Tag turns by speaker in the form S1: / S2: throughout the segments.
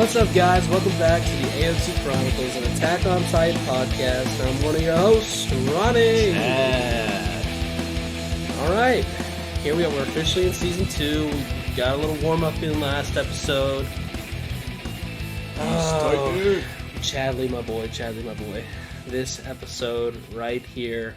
S1: What's up, guys? Welcome back to the AoT Chronicles, an Attack on Titan podcast. I'm one of your hosts, Ronnie. Alright, here we are. We're officially in Season 2. We got a little warm-up in last episode. Oh, Chadley, my boy. This episode right here.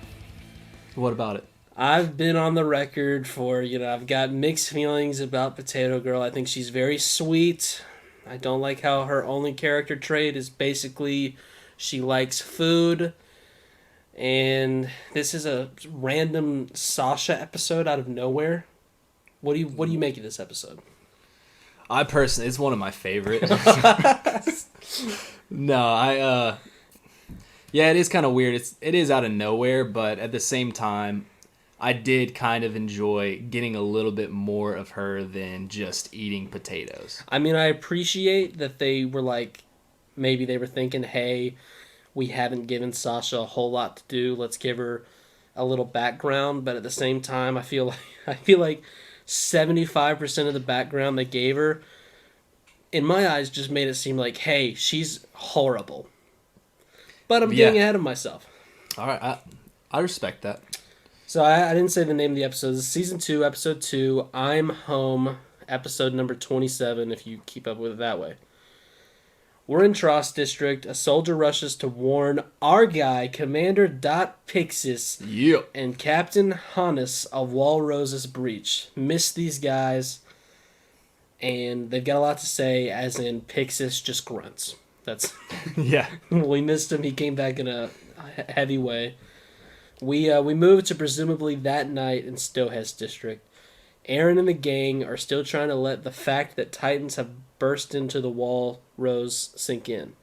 S2: What about it?
S1: I've been on the record for, I've got mixed feelings about Potato Girl. I think she's very sweet. I don't like how her only character trait is basically she likes food. And this is a random Sasha episode out of nowhere. What do you make of this episode?
S2: I personally, it's one of my favorite. No, yeah, it is kind of weird. It is out of nowhere, but at the same time, I did kind of enjoy getting a little bit more of her than just eating potatoes.
S1: I mean, I appreciate that they were like, maybe they were thinking, hey, we haven't given Sasha a whole lot to do. Let's give her a little background. But at the same time, I feel like 75% of the background they gave her, in my eyes, just made it seem like, hey, she's horrible. But I'm getting ahead of myself.
S2: All right, I respect that.
S1: So I didn't say the name of the episode. This is Season 2, Episode 2, I'm Home, Episode number 27, if you keep up with it that way. We're in Tross District. A soldier rushes to warn our guy, Commander Pixis, and Captain Hannes of Walrose's breach. Miss these guys, and they've got a lot to say, as in Pixis just grunts. That's
S2: yeah.
S1: We missed him. He came back in a heavy way. We moved to presumably that night in Stohess District. Aaron and the gang are still trying to let the fact that Titans have burst into the Walrose sink in.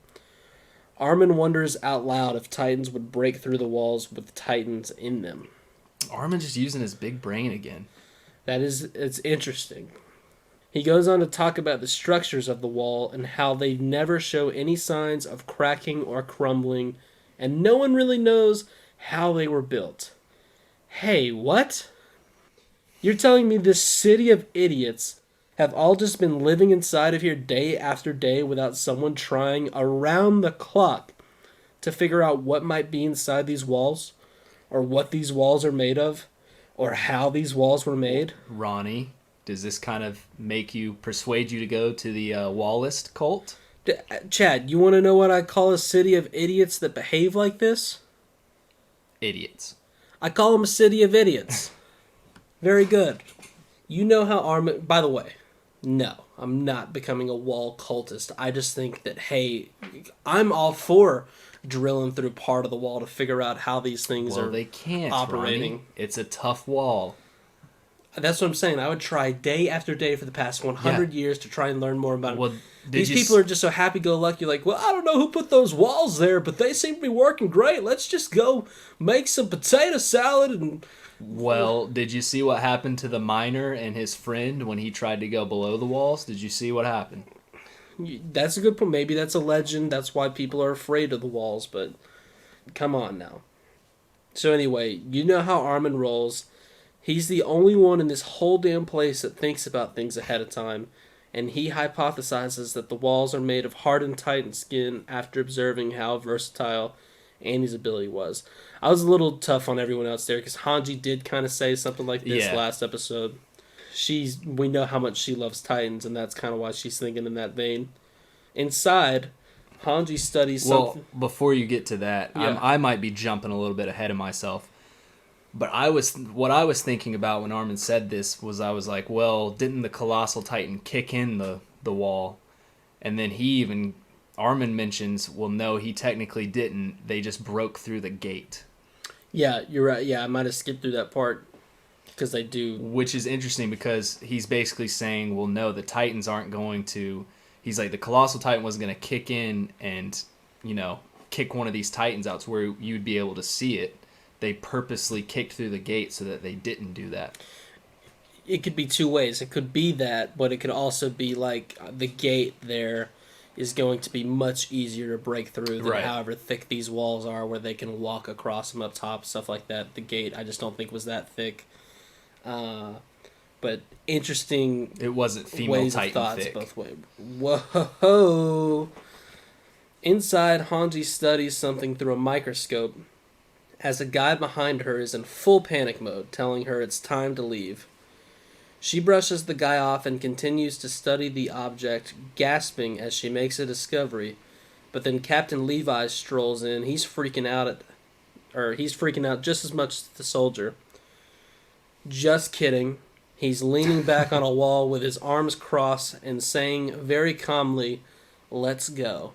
S1: Armin wonders out loud if Titans would break through the walls with Titans in them.
S2: Armin just using his big brain again.
S1: It's interesting. He goes on to talk about the structures of the wall and how they never show any signs of cracking or crumbling, and no one really knows how they were built. Hey, what? You're telling me this city of idiots have all just been living inside of here day after day without someone trying around the clock to figure out what might be inside these walls, or what these walls are made of, or how these walls were made?
S2: Ronnie, does this kind of persuade you to go to the Wallist cult?
S1: Chad, you want to know what I call a city of idiots that behave like this?
S2: Idiots.
S1: I call them a city of idiots. Very good. You know how Armin... By the way, no, I'm not becoming a wall cultist. I just think that, hey, I'm all for drilling through part of the wall to figure out how these things are
S2: they can't,
S1: operating.
S2: Ronnie. It's a tough wall.
S1: That's what I'm saying. I would try day after day for the past 100 years to try and learn more about it. These people are just so happy-go-lucky, like, well, I don't know who put those walls there, but they seem to be working great. Let's just go make some potato salad and...
S2: Well, did you see what happened to the miner and his friend when he tried to go below the walls? Did you see what happened?
S1: That's a good point. Maybe that's a legend. That's why people are afraid of the walls, but come on now. So anyway, you know how Armin rolls. He's the only one in this whole damn place that thinks about things ahead of time, and he hypothesizes that the walls are made of hardened Titan skin after observing how versatile Annie's ability was. I was a little tough on everyone else there, because Hanji did kind of say something like this last episode. We know how much she loves Titans, and that's kind of why she's thinking in that vein. Inside, Hanji studies something...
S2: Well, before you get to that, I might be jumping a little bit ahead of myself. But what I was thinking about when Armin said this was, I was like, well, didn't the Colossal Titan kick in the wall? And then Armin mentions, well, no, he technically didn't. They just broke through the gate.
S1: Yeah, you're right. Yeah, I might have skipped through that part, because they do.
S2: Which is interesting, because he's basically saying, well, no, the Titans aren't going to... He's like, the Colossal Titan wasn't going to kick in and, kick one of these Titans out to where you'd be able to see it. They purposely kicked through the gate so that they didn't do that.
S1: It could be two ways. It could be that, but it could also be like the gate there is going to be much easier to break through than however thick these walls are, where they can walk across them up top, stuff like that. The gate, I just don't think was that thick. But but interesting.
S2: It wasn't female
S1: ways
S2: Titan
S1: of thoughts
S2: thick.
S1: both ways. Whoa! Inside, Hanji studies something through a microscope as a guy behind her is in full panic mode, telling her it's time to leave. She brushes the guy off and continues to study the object, gasping as she makes a discovery. But then Captain Levi strolls in. He's freaking out just as much as the soldier. Just kidding. He's leaning back on a wall with his arms crossed and saying very calmly, "Let's go."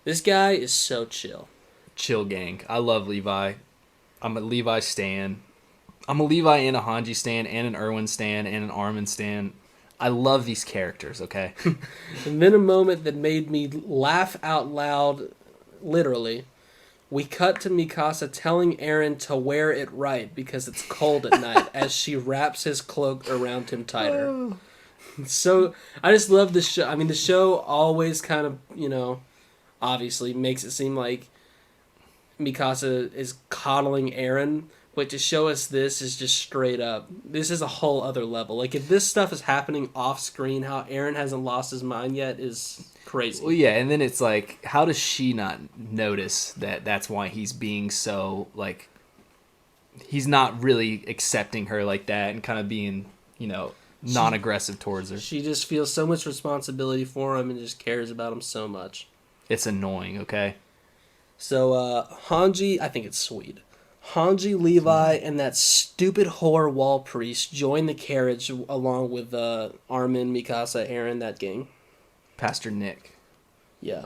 S1: This guy is so chill.
S2: Chill gang. I love Levi. I'm a Levi stan. I'm a Levi and a Hanji stan and an Erwin stan and an Armin stan. I love these characters, okay?
S1: And then a moment that made me laugh out loud, literally. We cut to Mikasa telling Eren to wear it right because it's cold at night as she wraps his cloak around him tighter. So, I just love the show. I mean, the show always kind of, obviously makes it seem like Mikasa is coddling Eren, but to show us this is just straight up. This is a whole other level. Like, if this stuff is happening off screen, how Eren hasn't lost his mind yet is crazy.
S2: Well, yeah, and then it's like, how does she not notice that that's why he's being so, like, he's not really accepting her like that and kind of being, non-aggressive towards her.
S1: She just feels so much responsibility for him and just cares about him so much.
S2: It's annoying, okay?
S1: So, Hanji, I think it's sweet. Hanji, Levi, and that stupid whore wall priest join the carriage along with Armin, Mikasa, Eren, that gang.
S2: Pastor Nick.
S1: Yeah.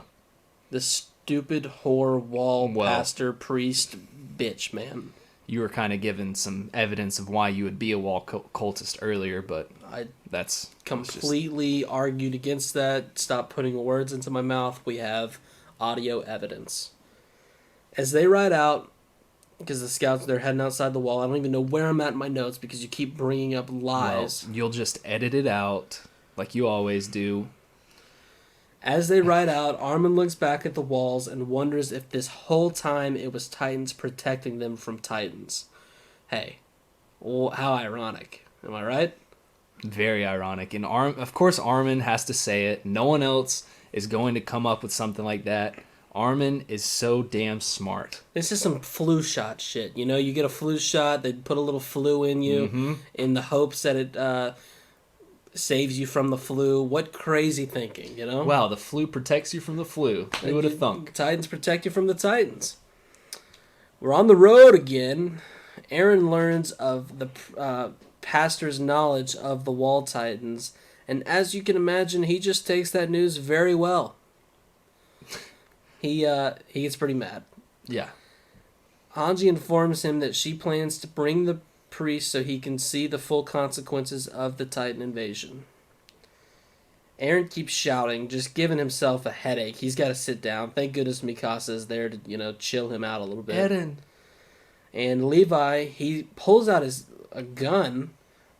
S1: The stupid whore wall pastor priest bitch, man.
S2: You were kind of given some evidence of why you would be a wall cultist earlier, but that's
S1: completely argued against that. Stop putting words into my mouth. We have audio evidence. As they ride out, because the scouts, they're heading outside the wall. I don't even know where I'm at in my notes because you keep bringing up lies.
S2: Well, you'll just edit it out like you always do.
S1: As they ride out, Armin looks back at the walls and wonders if this whole time it was Titans protecting them from Titans. Hey, well, how ironic. Am I right?
S2: Very ironic. And of course Armin has to say it. No one else is going to come up with something like that. Armin is so damn smart.
S1: This is some flu shot shit. You get a flu shot, they put a little flu in you in the hopes that it saves you from the flu. What crazy thinking,
S2: Wow, the flu protects you from the flu. Who would have thunk?
S1: Titans protect you from the Titans. We're on the road again. Eren learns of the pastor's knowledge of the Wall Titans, and as you can imagine, he just takes that news very well. He gets pretty mad.
S2: Yeah.
S1: Hanji informs him that she plans to bring the priest so he can see the full consequences of the Titan invasion. Eren keeps shouting, just giving himself a headache. He's got to sit down. Thank goodness Mikasa is there to, chill him out a little bit.
S2: Eren.
S1: And Levi, he pulls out a gun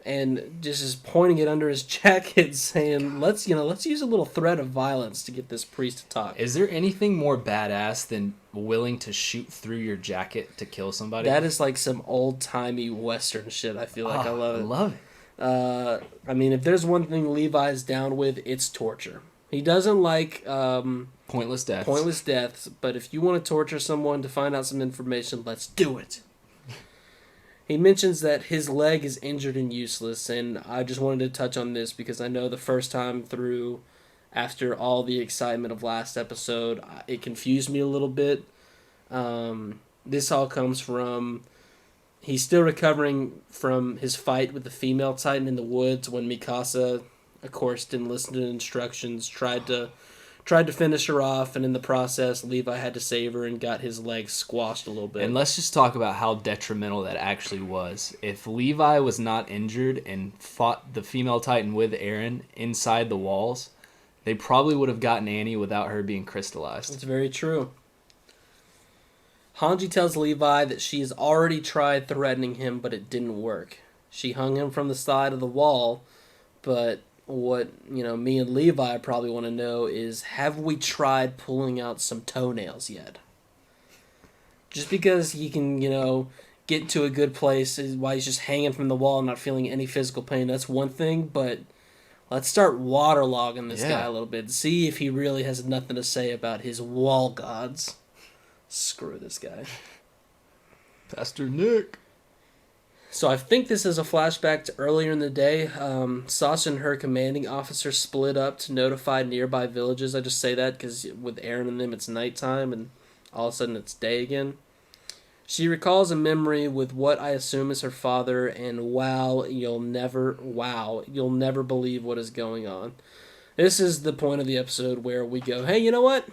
S1: and just is pointing it under his jacket, saying, let's use a little threat of violence to get this priest to talk.
S2: Is there anything more badass than willing to shoot through your jacket to kill somebody?
S1: That is like some old-timey Western shit, I feel like. I love it.
S2: I love it.
S1: I mean, if there's one thing Levi's down with, it's torture. He doesn't like
S2: pointless deaths.
S1: Pointless deaths, but if you want to torture someone to find out some information, let's do it. He mentions that his leg is injured and useless, and I just wanted to touch on this because I know the first time through, after all the excitement of last episode, it confused me a little bit. This all comes from... He's still recovering from his fight with the female Titan in the woods when Mikasa, of course, didn't listen to the instructions, tried to finish her off, and in the process, Levi had to save her and got his legs squashed a little bit.
S2: And let's just talk about how detrimental that actually was. If Levi was not injured and fought the female Titan with Eren inside the walls, they probably would have gotten Annie without her being crystallized.
S1: It's very true. Hanji tells Levi that she has already tried threatening him, but it didn't work. She hung him from the side of the wall, but what me and Levi probably want to know is, have we tried pulling out some toenails yet? Just because he can get to a good place while he's just hanging from the wall and not feeling any physical pain. That's one thing, but let's start waterlogging this guy a little bit. See if he really has nothing to say about his wall gods. Screw this guy.
S2: Pastor Nick.
S1: So I think this is a flashback to earlier in the day. Sasha and her commanding officer split up to notify nearby villages. I just say that because with Aaron and them, it's nighttime, and all of a sudden it's day again. She recalls a memory with what I assume is her father, and wow, you'll never believe what is going on. This is the point of the episode where we go, hey, you know what?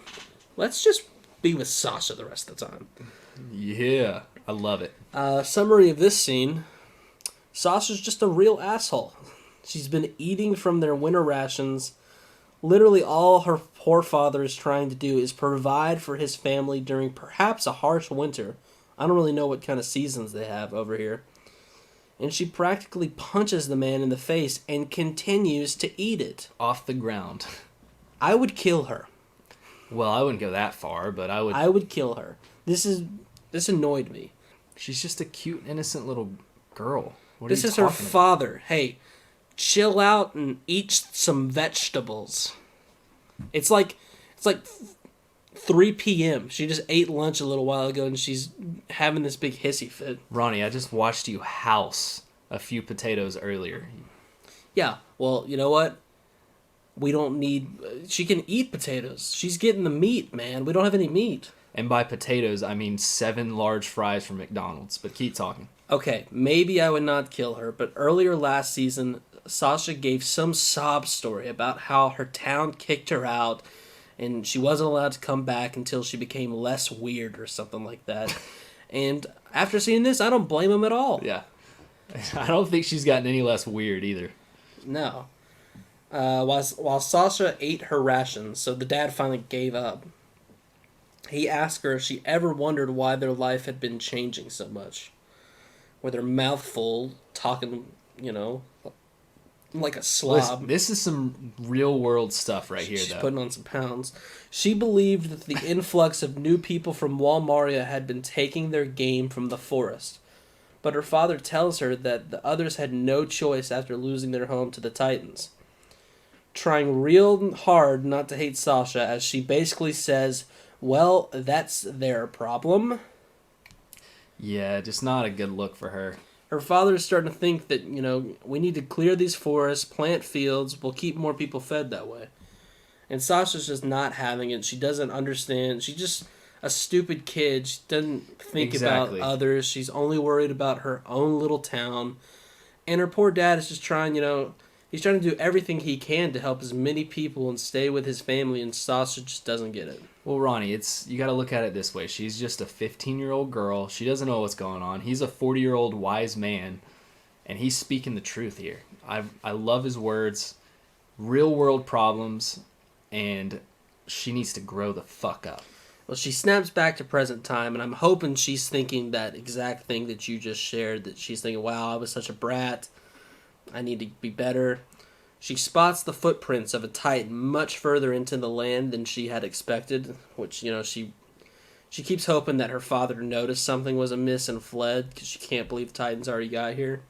S1: Let's just be with Sasha the rest of the time.
S2: Yeah, I love it.
S1: Summary of this scene. Sasha's just a real asshole. She's been eating from their winter rations. Literally all her poor father is trying to do is provide for his family during perhaps a harsh winter. I don't really know what kind of seasons they have over here. And she practically punches the man in the face and continues to eat it.
S2: Off the ground.
S1: I would kill her.
S2: Well, I wouldn't go that far, but I would...
S1: I would kill her. This annoyed me.
S2: She's just a cute, innocent little girl.
S1: This is her father. Hey, chill out and eat some vegetables. It's like 3 p.m. She just ate lunch a little while ago and she's having this big hissy fit.
S2: Ronnie, I just watched you house a few potatoes earlier.
S1: Yeah, well, you know what? We don't need... She can eat potatoes. She's getting the meat, man. We don't have any meat.
S2: And by potatoes, I mean 7 large fries from McDonald's. But keep talking.
S1: Okay, maybe I would not kill her, but earlier last season, Sasha gave some sob story about how her town kicked her out and she wasn't allowed to come back until she became less weird or something like that. And after seeing this, I don't blame him at all.
S2: Yeah. I don't think she's gotten any less weird either.
S1: No. While Sasha ate her rations, so the dad finally gave up, he asked her if she ever wondered why their life had been changing so much. With her mouth full, talking, like a slob.
S2: Listen, this is some real world stuff right here, though.
S1: She's putting on some pounds. She believed that the influx of new people from Walmaria had been taking their game from the forest. But her father tells her that the others had no choice after losing their home to the Titans. Trying real hard not to hate Sasha, as she basically says, well, that's their problem.
S2: Yeah, just not a good look for her.
S1: Her father is starting to think that, we need to clear these forests, plant fields, we'll keep more people fed that way. And Sasha's just not having it. She doesn't understand. She's just a stupid kid. She doesn't think about others. She's only worried about her own little town. And her poor dad is just trying, he's trying to do everything he can to help as many people and stay with his family, and Sasha just doesn't get it.
S2: Well, Ronnie, you got to look at it this way. She's just a 15-year-old girl. She doesn't know what's going on. He's a 40-year-old wise man, and he's speaking the truth here. I love his words. Real-world problems, and she needs to grow the fuck up.
S1: Well, she snaps back to present time, and I'm hoping she's thinking that exact thing that you just shared, that she's thinking, wow, I was such a brat. I need to be better. She spots the footprints of a Titan much further into the land than she had expected, which, she keeps hoping that her father noticed something was amiss and fled, because she can't believe the Titans already got here.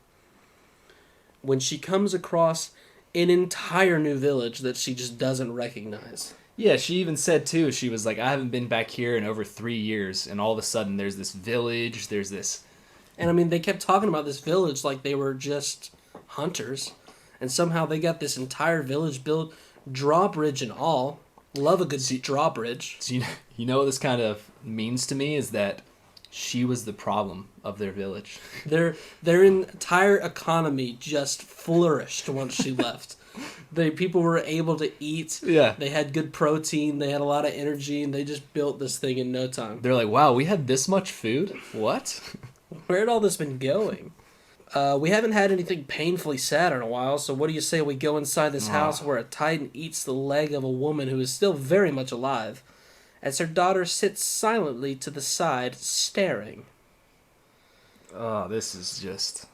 S1: When she comes across an entire new village that she just doesn't recognize.
S2: Yeah, she even said, too, she was like, I haven't been back here in over 3 years, and all of a sudden there's this village, there's this...
S1: And, they kept talking about this village like they were just hunters. And somehow they got this entire village built, drawbridge and all. Love a good drawbridge.
S2: So you know what this kind of means to me is that she was the problem of their village.
S1: Their entire economy just flourished once she left. People were able to eat.
S2: Yeah.
S1: They had good protein. They had a lot of energy, and they just built this thing in no time.
S2: They're like, wow, we had this much food? What?
S1: Where'd all this been going? We haven't had anything painfully sad in a while, so what do you say we go inside this house where a Titan eats the leg of a woman who is still very much alive, as her daughter sits silently to the side, staring.
S2: Oh, this is just...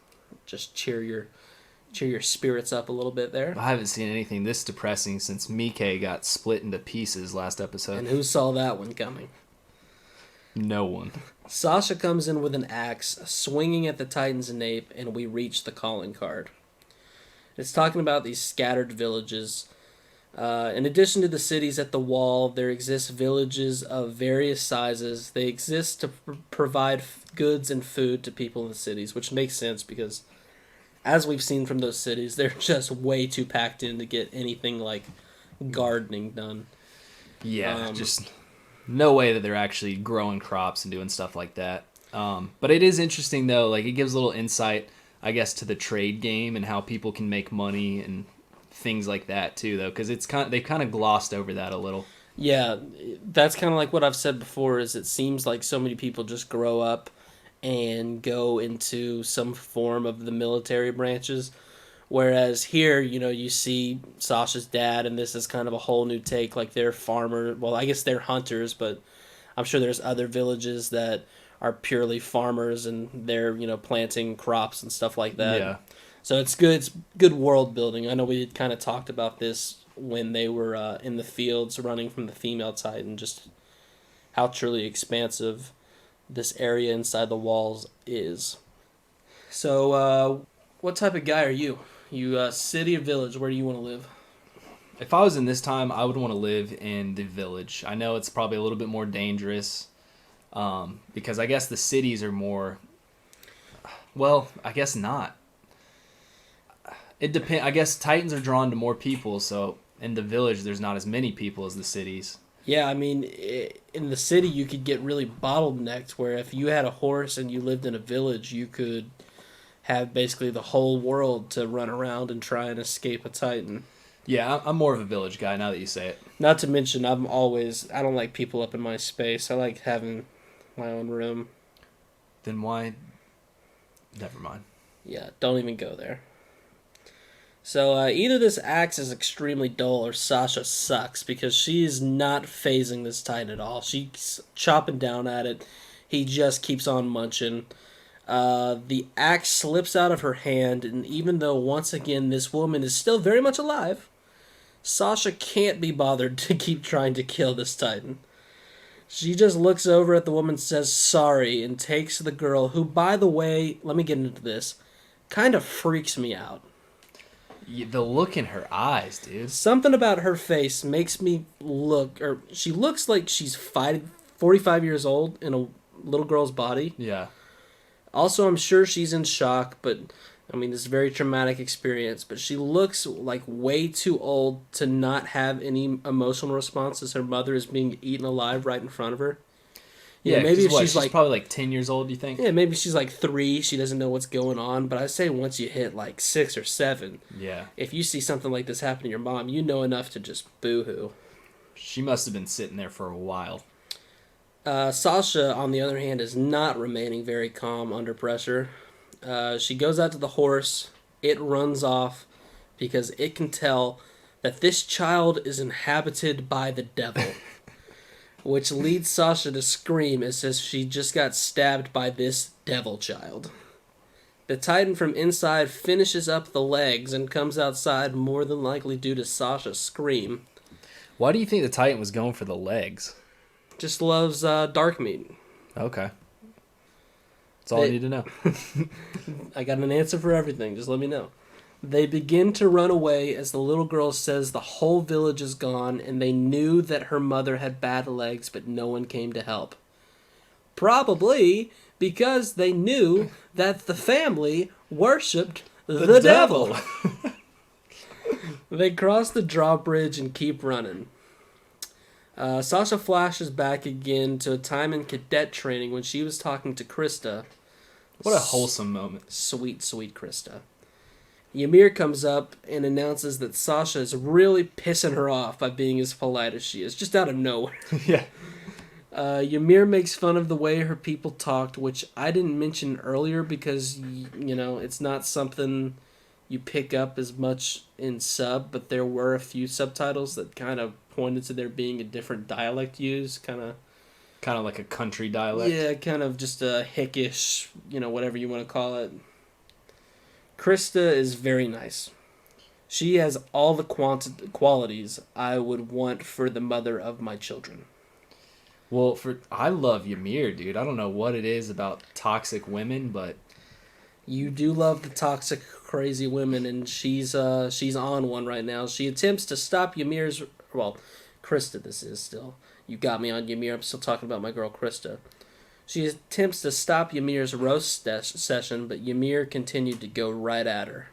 S1: Just cheer your spirits up a little bit there.
S2: I haven't seen anything this depressing since Mike got split into pieces last episode.
S1: And who saw that one coming?
S2: No one.
S1: Sasha comes in with an axe, swinging at the Titan's nape, and we reach the calling card. It's talking about these scattered villages. In addition to the cities at the wall, there exist villages of various sizes. They exist to provide goods and food to people in the cities, which makes sense because, as we've seen from those cities, they're just way too packed in to get anything like gardening done.
S2: Yeah, just no way that they're actually growing crops and doing stuff like that. But it is interesting, though. Like, it gives a little insight, I guess, to the trade game and how people can make money and things like that too, though, because they've kind of glossed over that a little.
S1: Yeah, that's kind of like what I've said before. Is it seems like so many people just grow up and go into some form of the military branches, whereas here, you see Sasha's dad, and this is kind of a whole new take. Like they're farmer. Well, I guess they're hunters, but I'm sure there's other villages that are purely farmers, and they're planting crops and stuff like that.
S2: Yeah.
S1: So it's good. It's good world building. I know we had kind of talked about this when they were in the fields running from the female Titan, just how truly expansive this area inside the walls is. So, what type of guy are you? You city or village? Where do you want to live?
S2: If I was in this time, I would want to live in the village. I know it's probably a little bit more dangerous, because I guess the cities are more. Well, I guess not. It depends. I guess Titans are drawn to more people, so in the village there's not as many people as the cities.
S1: Yeah, I mean, in the city you could get really bottlenecked, where if you had a horse and you lived in a village, you could have basically the whole world to run around and try and escape a Titan.
S2: Yeah, I'm more of a village guy now that you say it.
S1: Not to mention, I don't like people up in my space. I like having my own room.
S2: Then why? Never mind.
S1: Yeah, don't even go there. So either this axe is extremely dull or Sasha sucks, because she's not phasing this Titan at all. She's chopping down at it. He just keeps on munching. The axe slips out of her hand, and even though once again this woman is still very much alive, Sasha can't be bothered to keep trying to kill this Titan. She just looks over at the woman, says sorry, and takes the girl, who, by the way, let me get into this, kind of freaks me out.
S2: The look in her eyes, dude.
S1: Something about her face makes me she looks like she's 45 years old in a little girl's body.
S2: Yeah.
S1: Also, I'm sure she's in shock, but, I mean, this is a very traumatic experience, but she looks like way too old to not have any emotional response as her mother is being eaten alive right in front of her.
S2: Yeah, maybe if she's like probably like 10 years old, you think?
S1: Yeah, maybe she's like 3, she doesn't know what's going on, but I say once you hit like 6 or 7,
S2: yeah,
S1: if you see something like this happen to your mom, you know enough to just boo-hoo.
S2: She must have been sitting there for a while.
S1: Sasha, on the other hand, is not remaining very calm under pressure. She goes out to the horse, it runs off, because it can tell that this child is inhabited by the devil. Which leads Sasha to scream as if she just got stabbed by this devil child. The Titan from inside finishes up the legs and comes outside, more than likely due to Sasha's scream.
S2: Why do you think the Titan was going for the legs?
S1: Just loves dark meat.
S2: Okay. That's all I need to know.
S1: I got an answer for everything, just let me know. They begin to run away as the little girl says the whole village is gone, and they knew that her mother had bad legs, but no one came to help. Probably because they knew that the family worshipped the devil. They cross the drawbridge and keep running. Sasha flashes back again to a time in cadet training when she was talking to Krista.
S2: What a wholesome moment.
S1: Sweet, sweet Krista. Ymir comes up and announces that Sasha is really pissing her off by being as polite as she is, just out of nowhere.
S2: Yeah.
S1: Ymir makes fun of the way her people talked, which I didn't mention earlier because, it's not something you pick up as much in sub, but there were a few subtitles that kind of pointed to there being a different dialect used, kind of
S2: like a country dialect.
S1: Yeah, kind of just a hickish, whatever you want to call it. Krista is very nice. She has all the qualities I would want for the mother of my children.
S2: Well, I love Ymir, dude. I don't know what it is about toxic women, but
S1: You do love the toxic, crazy women, and she's on one right now. She attempts to stop Ymir's. Well, Krista, this is still. You got me on Ymir. I'm still talking about my girl Krista. She attempts to stop Ymir's roast session, but Ymir continued to go right at her.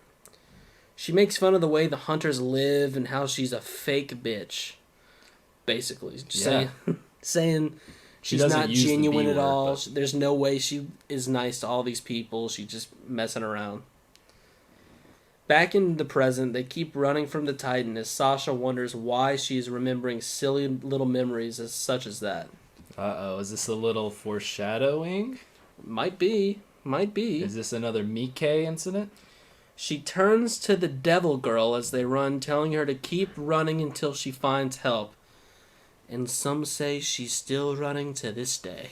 S1: She makes fun of the way the hunters live and how she's a fake bitch. Basically, saying she's not genuine at all. But there's no way she is nice to all these people. She's just messing around. Back in the present, they keep running from the Titan as Sasha wonders why she's remembering silly little memories such as that.
S2: Uh-oh, is this a little foreshadowing?
S1: Might be.
S2: Is this another Mike incident?
S1: She turns to the devil girl as they run, telling her to keep running until she finds help. And some say she's still running to this day.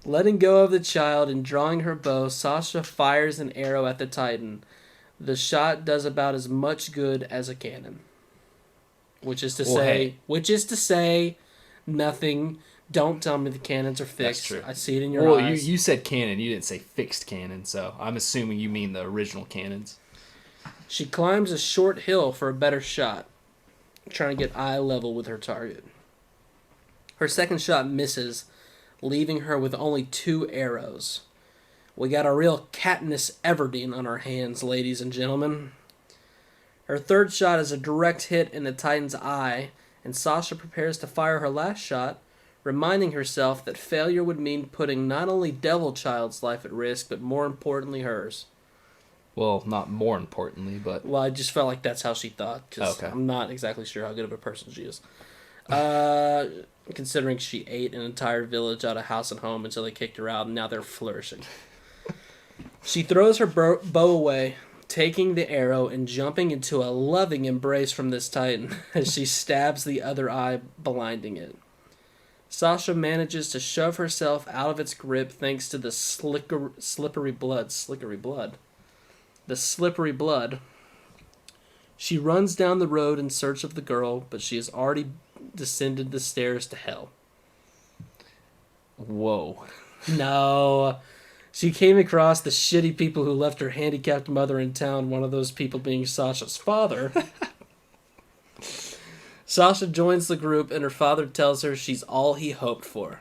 S1: Letting go of the child and drawing her bow, Sasha fires an arrow at the Titan. The shot does about as much good as a cannon. Which is to say, nothing. Don't tell me the cannons are fixed.
S2: That's true.
S1: I see it in your eyes.
S2: Well, you said cannon. You didn't say fixed cannon, so I'm assuming you mean the original cannons.
S1: She climbs a short hill for a better shot, trying to get eye level with her target. Her second shot misses, leaving her with only 2 arrows. We got a real Katniss Everdeen on our hands, ladies and gentlemen. Her third shot is a direct hit in the Titan's eye, and Sasha prepares to fire her last shot, reminding herself that failure would mean putting not only Devil Child's life at risk, but more importantly hers.
S2: Well, not more importantly, but...
S1: Well, I just felt like that's how she thought, because I'm not exactly sure how good of a person she is. Considering she ate an entire village out of house and home until they kicked her out, and now they're flourishing. She throws her bow away, taking the arrow and jumping into a loving embrace from this Titan as she stabs the other eye, blinding it. Sasha manages to shove herself out of its grip thanks to the slippery blood. The slippery blood. She runs down the road in search of the girl, but she has already descended the stairs to hell.
S2: Whoa.
S1: No. She came across the shitty people who left her handicapped mother in town, one of those people being Sasha's father. Sasha joins the group, and her father tells her she's all he hoped for.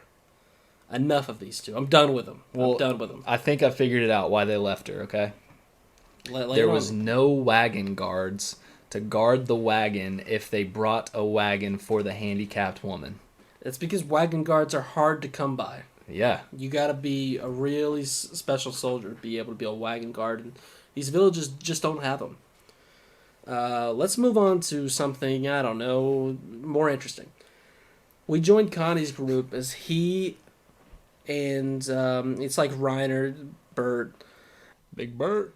S1: Enough of these two. I'm done with them. I'm done with them.
S2: I think I figured it out why they left her, okay? There was no wagon guards to guard the wagon if they brought a wagon for the handicapped woman.
S1: It's because wagon guards are hard to come by.
S2: Yeah.
S1: You gotta be a really special soldier to be able to be a wagon guard, and these villages just don't have them. Let's move on to something, I don't know, more interesting. We joined Connie's group as he and it's like Reiner, Bert.
S2: Big Bert.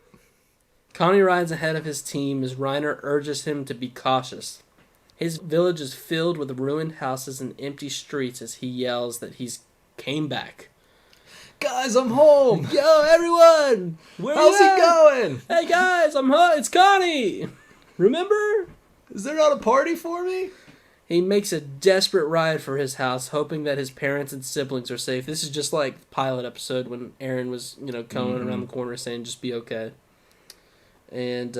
S1: Connie rides ahead of his team as Reiner urges him to be cautious. His village is filled with ruined houses and empty streets as he yells that he's came back.
S2: Guys, I'm home!
S1: Yo, everyone!
S2: How's it going?
S1: Hey guys, I'm home! It's Connie! Remember?
S2: Is there not a party for me?
S1: He makes a desperate ride for his house, hoping that his parents and siblings are safe. This is just like the pilot episode when Aaron was, coming around the corner saying, just be okay. And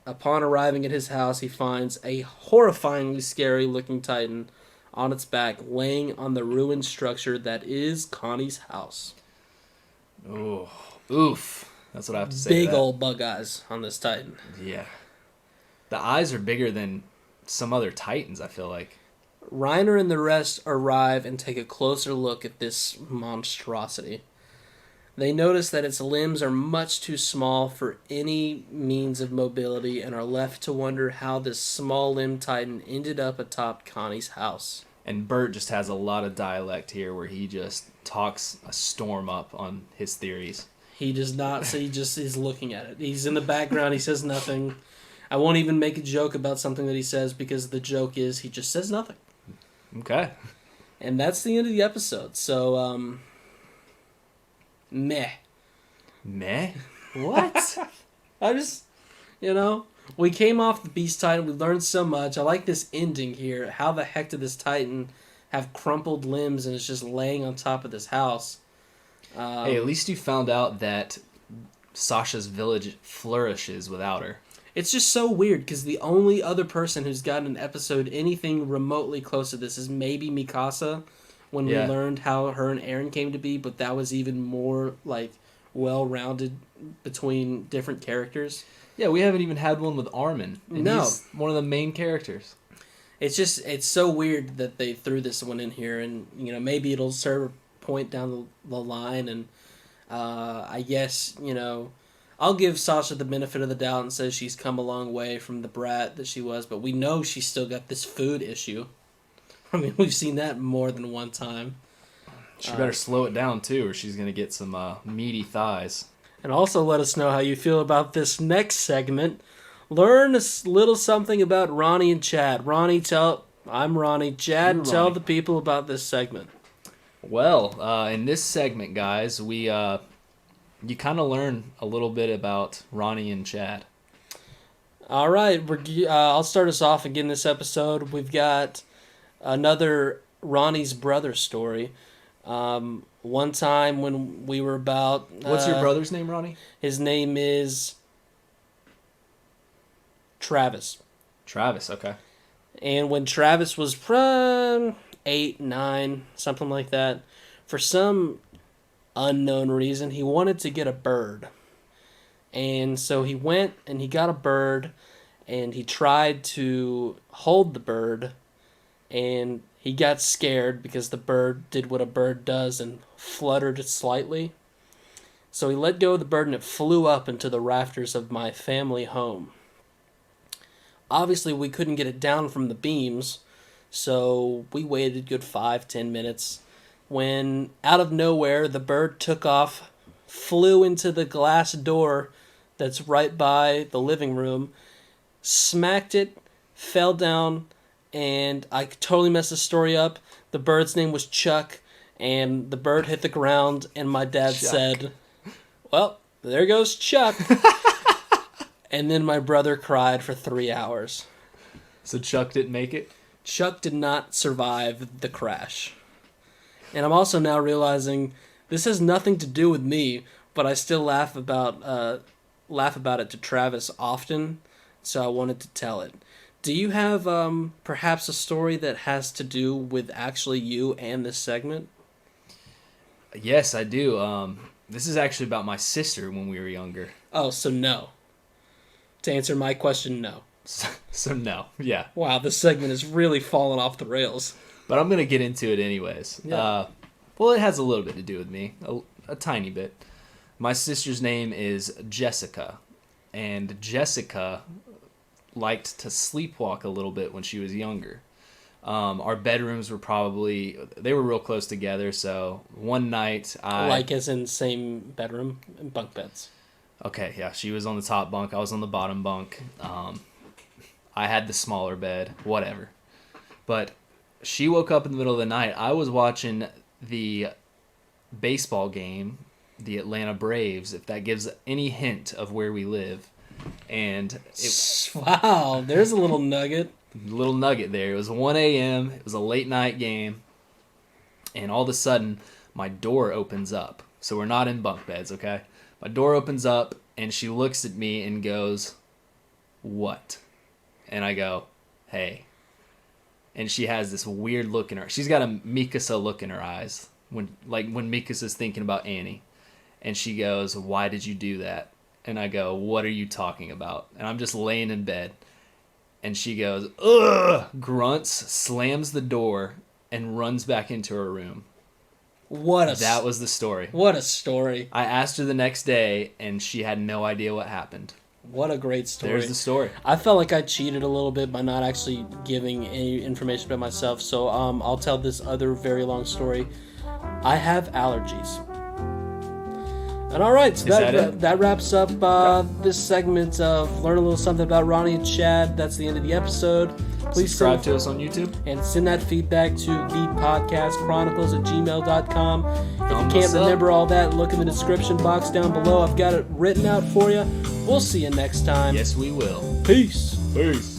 S1: upon arriving at his house, he finds a horrifyingly scary-looking Titan on its back, laying on the ruined structure that is Connie's house.
S2: Oh, oof. That's what I have to say.
S1: Big old bug eyes on this Titan.
S2: Yeah. The eyes are bigger than some other Titans, I feel like.
S1: Reiner and the rest arrive and take a closer look at this monstrosity. They notice that its limbs are much too small for any means of mobility and are left to wonder how this small-limbed Titan ended up atop Connie's house.
S2: And Bert just has a lot of dialect here where he just talks a storm up on his theories.
S1: He does not, so he just is looking at it. He's in the background, he says nothing. I won't even make a joke about something that he says because the joke is he just says nothing.
S2: Okay.
S1: And that's the end of the episode. So, meh.
S2: Meh?
S1: What? I just, we came off the Beast Titan. We learned so much. I like this ending here. How the heck did this Titan have crumpled limbs and is just laying on top of this house.
S2: Hey, at least you found out that Sasha's village flourishes without her.
S1: It's just so weird because the only other person who's gotten an episode anything remotely close to this is maybe Mikasa when we learned how her and Eren came to be, but that was even more like well-rounded between different characters.
S2: Yeah, we haven't even had one with Armin. And he's one of the main characters.
S1: It's so weird that they threw this one in here, and maybe it'll serve a point down the line, and I guess I'll give Sasha the benefit of the doubt and say she's come a long way from the brat that she was, but we know she's still got this food issue. I mean, we've seen that more than one time.
S2: She better slow it down too, or she's gonna get some meaty thighs.
S1: And also let us know how you feel about this next segment. Learn a little something about Ronnie and Chad. I'm Ronnie. Chad, tell the people about this segment.
S2: Well, in this segment, guys, you kind of learn a little bit about Ronnie and Chad.
S1: All right, I'll start us off again this episode. We've got another Ronnie's brother story. One time when we were about...
S2: What's your brother's name, Ronnie?
S1: His name is Travis.
S2: Travis, okay.
S1: And when Travis was from 8, 9, something like that, for some unknown reason, he wanted to get a bird. And so he went and he got a bird, and he tried to hold the bird, and he got scared because the bird did what a bird does and fluttered slightly. So he let go of the bird and it flew up into the rafters of my family home. Obviously, we couldn't get it down from the beams, so we waited a good 5-10 minutes. When, out of nowhere, the bird took off, flew into the glass door that's right by the living room, smacked it, fell down, and I totally messed the story up. The bird's name was Chuck, and the bird hit the ground, and my dad said, "Well, there goes Chuck." And then my brother cried for 3 hours.
S2: So Chuck didn't make it?
S1: Chuck did not survive the crash. And I'm also now realizing this has nothing to do with me, but I still laugh about it to Travis often, so I wanted to tell it. Do you have perhaps a story that has to do with actually you and this segment?
S2: Yes, I do. This is actually about my sister when we were younger.
S1: Oh, so no. To answer my question, no.
S2: So no, yeah.
S1: Wow, this segment is really falling off the rails.
S2: But I'm going to get into it anyways.
S1: Yeah.
S2: Well, it has a little bit to do with me, a tiny bit. My sister's name is Jessica, and Jessica liked to sleepwalk a little bit when she was younger. Our bedrooms were they were real close together, so one night
S1: Like as in same bedroom, bunk beds.
S2: Okay, yeah, she was on the top bunk, I was on the bottom bunk. I had the smaller bed, whatever. But she woke up in the middle of the night. I was watching the baseball game, the Atlanta Braves, if that gives any hint of where we live. And
S1: wow, there's a little nugget.
S2: Little nugget there. It was 1 a.m. It was a late night game. And all of a sudden, my door opens up. So we're not in bunk beds, okay? My door opens up, and she looks at me and goes, "What?" And I go, "Hey." And she has this weird look in her. She's got a Mikasa look in her eyes when Mikasa's thinking about Annie. And she goes, "Why did you do that?" And I go, "What are you talking about?" And I'm just laying in bed. And she goes, "Ugh!" Grunts, slams the door, and runs back into her room. That was the story.
S1: What a story.
S2: I asked her the next day, and she had no idea what happened.
S1: What a great story.
S2: There's the story.
S1: I felt like I cheated a little bit by not actually giving any information about myself, so I'll tell this other very long story. I have allergies. And all right, so that wraps up this segment of Learn a Little Something About Ronnie and Chad. That's the end of the episode. Please
S2: subscribe to us on YouTube.
S1: And send that feedback to thepodcastchronicles@gmail.com. If you can't remember all that, look in the description box down below. I've got it written out for you. We'll see you next time.
S2: Yes, we will.
S1: Peace.
S2: Peace.